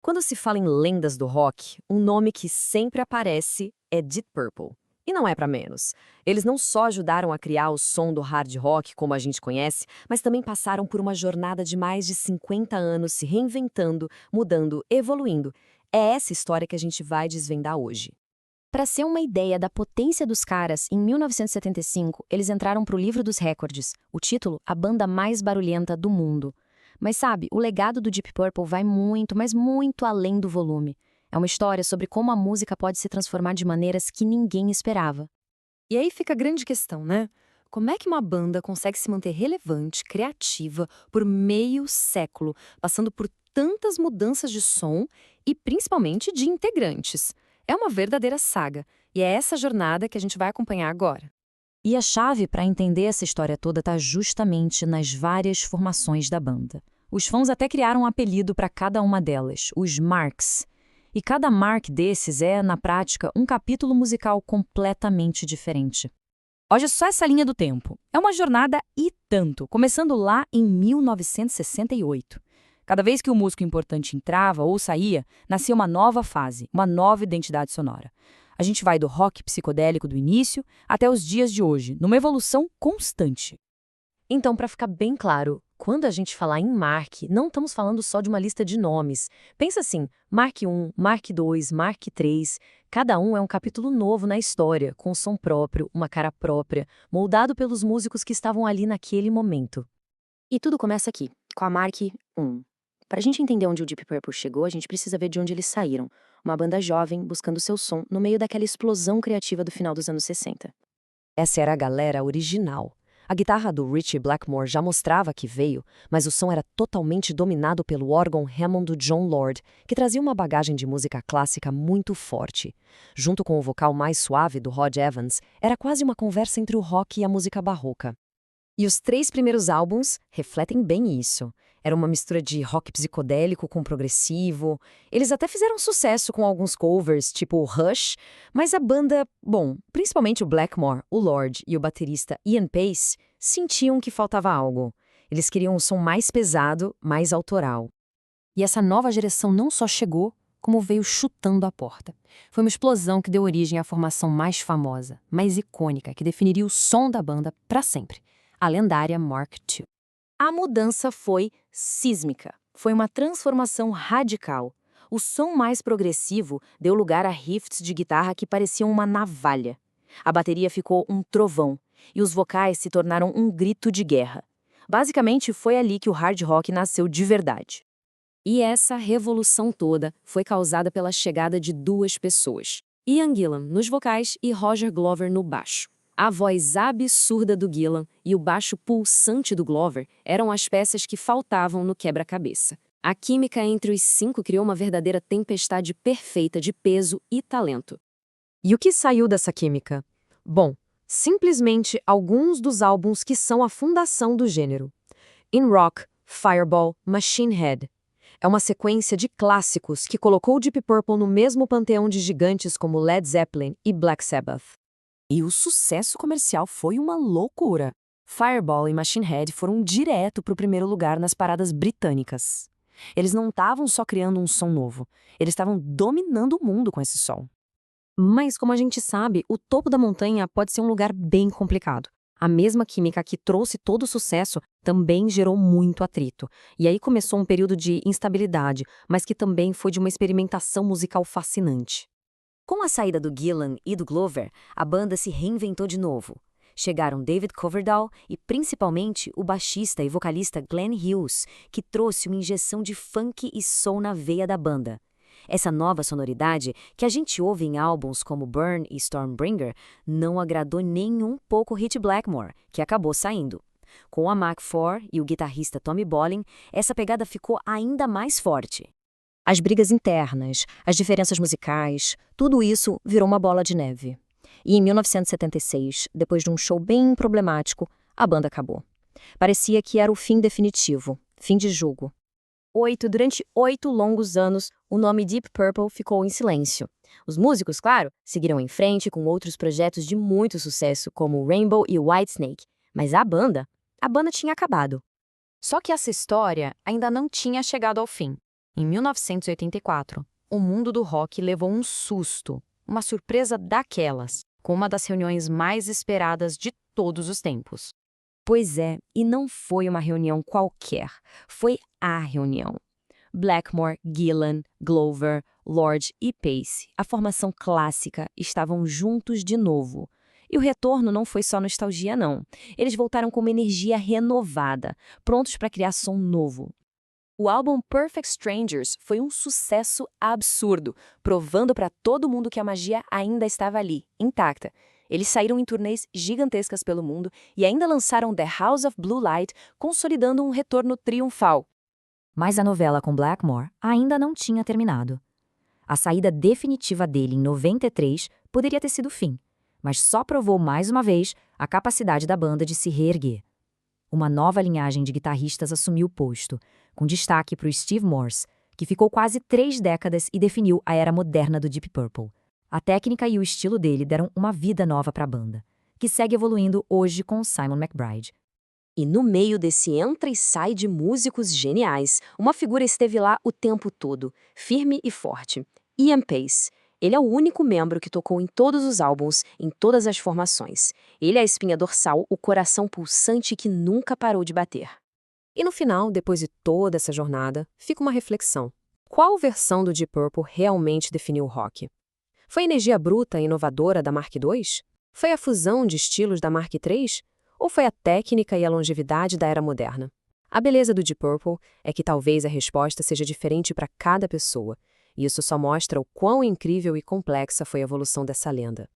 Quando se fala em lendas do rock, um nome que sempre aparece é Deep Purple. E não é para menos. Eles não só ajudaram a criar o som do hard rock como a gente conhece, mas também passaram por uma jornada de mais de 50 anos se reinventando, mudando, evoluindo. É essa história que a gente vai desvendar hoje. Para ser uma ideia da potência dos caras, em 1975, eles entraram para o livro dos recordes, o título A Banda Mais Barulhenta do Mundo. Mas sabe, o legado do Deep Purple vai muito, mas muito além do volume. É uma história sobre como a música pode se transformar de maneiras que ninguém esperava. E aí fica a grande questão, né? Como é que uma banda consegue se manter relevante, criativa, por meio século, passando por tantas mudanças de som e principalmente de integrantes? É uma verdadeira saga, e é essa jornada que a gente vai acompanhar agora. E a chave para entender essa história toda está justamente nas várias formações da banda. Os fãs até criaram um apelido para cada uma delas, os Marks. E cada mark desses é, na prática, um capítulo musical completamente diferente. Olha só essa linha do tempo. É uma jornada e tanto, começando lá em 1968. Cada vez que um músico importante entrava ou saía, nascia uma nova fase, uma nova identidade sonora. A gente vai do rock psicodélico do início até os dias de hoje, numa evolução constante. Então, para ficar bem claro, quando a gente falar em Mark, não estamos falando só de uma lista de nomes. Pensa assim, Mark 1, Mark 2, Mark 3, cada um é um capítulo novo na história, com som próprio, uma cara própria, moldado pelos músicos que estavam ali naquele momento. E tudo começa aqui, com a Mark 1. Para a gente entender onde o Deep Purple chegou, a gente precisa ver de onde eles saíram. Uma banda jovem, buscando seu som, no meio daquela explosão criativa do final dos anos 60. Essa era a galera original. A guitarra do Ritchie Blackmore já mostrava que veio, mas o som era totalmente dominado pelo órgão Hammond do John Lord, que trazia uma bagagem de música clássica muito forte. Junto com o vocal mais suave do Rod Evans, era quase uma conversa entre o rock e a música barroca. E os 3 primeiros álbuns refletem bem isso. Era uma mistura de rock psicodélico com progressivo. Eles até fizeram sucesso com alguns covers, tipo o Rush, mas a banda, bom, principalmente o Blackmore, o Lord e o baterista Ian Pace, sentiam que faltava algo. Eles queriam um som mais pesado, mais autoral. E essa nova direção não só chegou, como veio chutando a porta. Foi uma explosão que deu origem à formação mais famosa, mais icônica, que definiria o som da banda para sempre. A lendária Mark II. A mudança foi sísmica. Foi uma transformação radical. O som mais progressivo deu lugar a riffs de guitarra que pareciam uma navalha. A bateria ficou um trovão, e os vocais se tornaram um grito de guerra. Basicamente, foi ali que o hard rock nasceu de verdade. E essa revolução toda foi causada pela chegada de 2 pessoas. Ian Gillan nos vocais e Roger Glover no baixo. A voz absurda do Gillan e o baixo pulsante do Glover eram as peças que faltavam no quebra-cabeça. A química entre os 5 criou uma verdadeira tempestade perfeita de peso e talento. E o que saiu dessa química? Bom, simplesmente alguns dos álbuns que são a fundação do gênero. In Rock, Fireball, Machine Head. É uma sequência de clássicos que colocou o Deep Purple no mesmo panteão de gigantes como Led Zeppelin e Black Sabbath. E o sucesso comercial foi uma loucura. Fireball e Machine Head foram direto para o primeiro lugar nas paradas britânicas. Eles não estavam só criando um som novo, eles estavam dominando o mundo com esse som. Mas, como a gente sabe, o topo da montanha pode ser um lugar bem complicado. A mesma química que trouxe todo o sucesso também gerou muito atrito. E aí começou um período de instabilidade, mas que também foi de uma experimentação musical fascinante. Com a saída do Gillan e do Glover, a banda se reinventou de novo. Chegaram David Coverdale e, principalmente, o baixista e vocalista Glenn Hughes, que trouxe uma injeção de funk e soul na veia da banda. Essa nova sonoridade, que a gente ouve em álbuns como Burn e Stormbringer, não agradou nem um pouco Ritchie Blackmore, que acabou saindo. Com a Mark IV e o guitarrista Tommy Bolin, essa pegada ficou ainda mais forte. As brigas internas, as diferenças musicais, tudo isso virou uma bola de neve. E em 1976, depois de um show bem problemático, a banda acabou. Parecia que era o fim definitivo, fim de jogo. Durante 8 longos anos, o nome Deep Purple ficou em silêncio. Os músicos, claro, seguiram em frente com outros projetos de muito sucesso, como Rainbow e Whitesnake, mas a banda tinha acabado. Só que essa história ainda não tinha chegado ao fim. Em 1984, o mundo do rock levou um susto, uma surpresa daquelas, com uma das reuniões mais esperadas de todos os tempos. Pois é, e não foi uma reunião qualquer, foi a reunião. Blackmore, Gillan, Glover, Lord e Pace, a formação clássica, estavam juntos de novo. E o retorno não foi só nostalgia, não. Eles voltaram com uma energia renovada, prontos para criar som novo. O álbum Perfect Strangers foi um sucesso absurdo, provando para todo mundo que a magia ainda estava ali, intacta. Eles saíram em turnês gigantescas pelo mundo e ainda lançaram The House of Blue Light, consolidando um retorno triunfal. Mas a novela com Blackmore ainda não tinha terminado. A saída definitiva dele em 93 poderia ter sido o fim, mas só provou mais uma vez a capacidade da banda de se reerguer. Uma nova linhagem de guitarristas assumiu o posto, com destaque para o Steve Morse, que ficou quase 3 décadas e definiu a era moderna do Deep Purple. A técnica e o estilo dele deram uma vida nova para a banda, que segue evoluindo hoje com Simon McBride. E no meio desse entra e sai de músicos geniais, uma figura esteve lá o tempo todo, firme e forte. Ian Pace. Ele é o único membro que tocou em todos os álbuns, em todas as formações. Ele é a espinha dorsal, o coração pulsante que nunca parou de bater. E no final, depois de toda essa jornada, fica uma reflexão. Qual versão do Deep Purple realmente definiu o rock? Foi a energia bruta e inovadora da Mark II? Foi a fusão de estilos da Mark III? Ou foi a técnica e a longevidade da era moderna? A beleza do Deep Purple é que talvez a resposta seja diferente para cada pessoa, e isso só mostra o quão incrível e complexa foi a evolução dessa lenda.